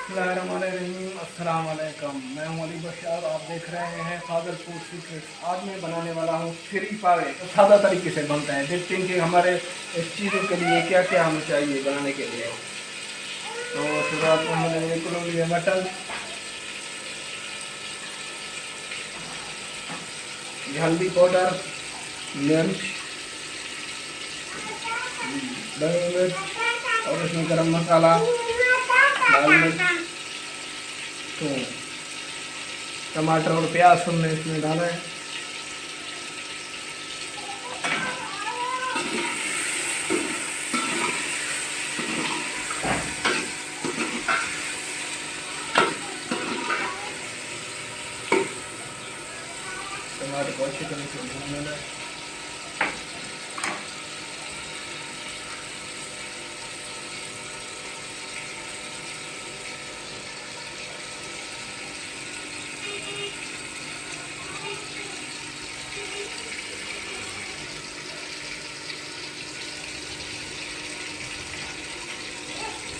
अस्सलाम वालेकुम। मैं हूं अली बशार, आप देख रहे हैं फादर फूड सीक्रेट्स। आज मैं बनाने वाला हूं फ्री पावे। तो सादा तरीके से बनता है। देखते हैं कि हमारे इस चीज़ों के लिए क्या क्या हमें चाहिए बनाने के लिए। तो शुरुआत में हमने एक किलो लिए मटन, हल्दी पाउडर, मिर्च, दही मिर्च और इसमें गरम मसाला, लाल मिर्च, तो टमाटर और प्याज हमने इसमें डाला है। टमाटर को अच्छी तरह से भून लेना है।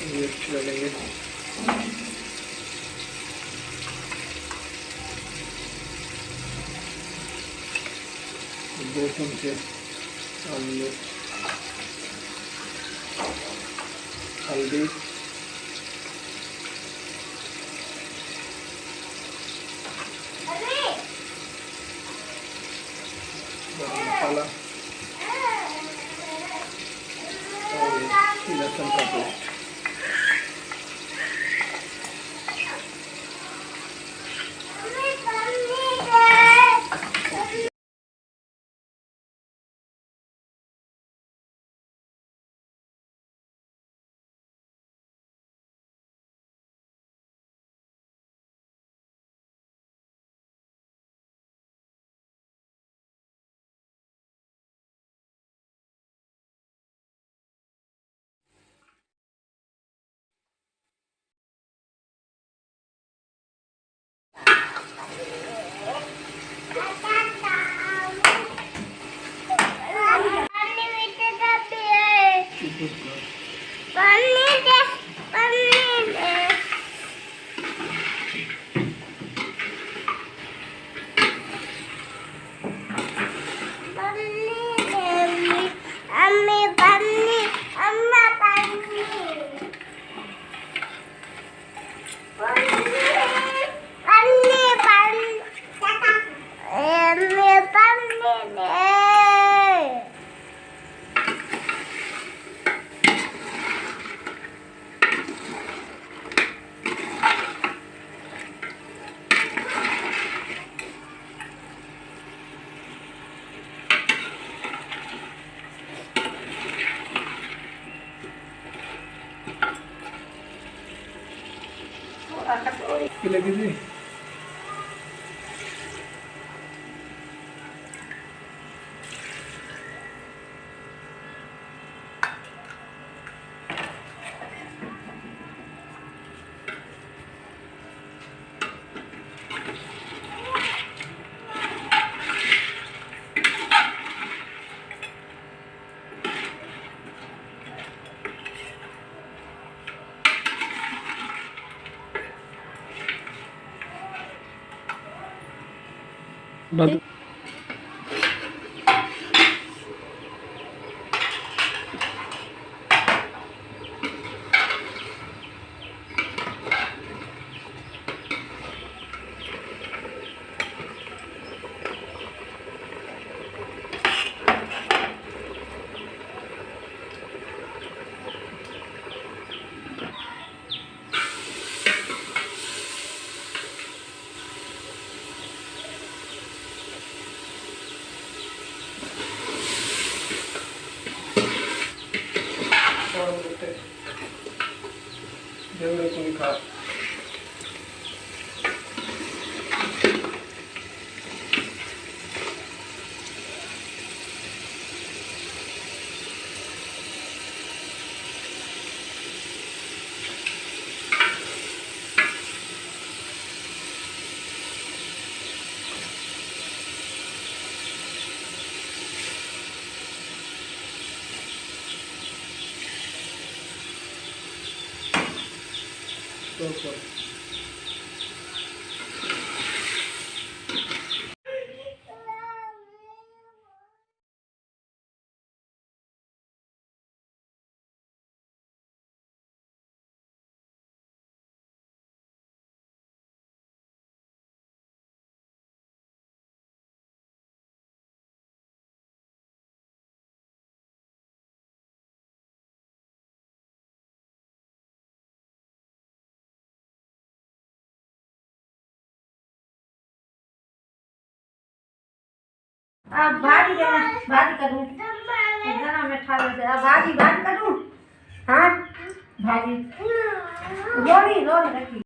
ये अच्छी लगेंगे। दो चमचे हल्दी, गरम मसाला और लहसुन का पेस्ट। लगी थी बंद। खा इसके ऊपर। अब भाजी देना, भाजी करूँ इतना मैं खा लेते अब भाजी करूँ। हाँ भाजी रोली रखी।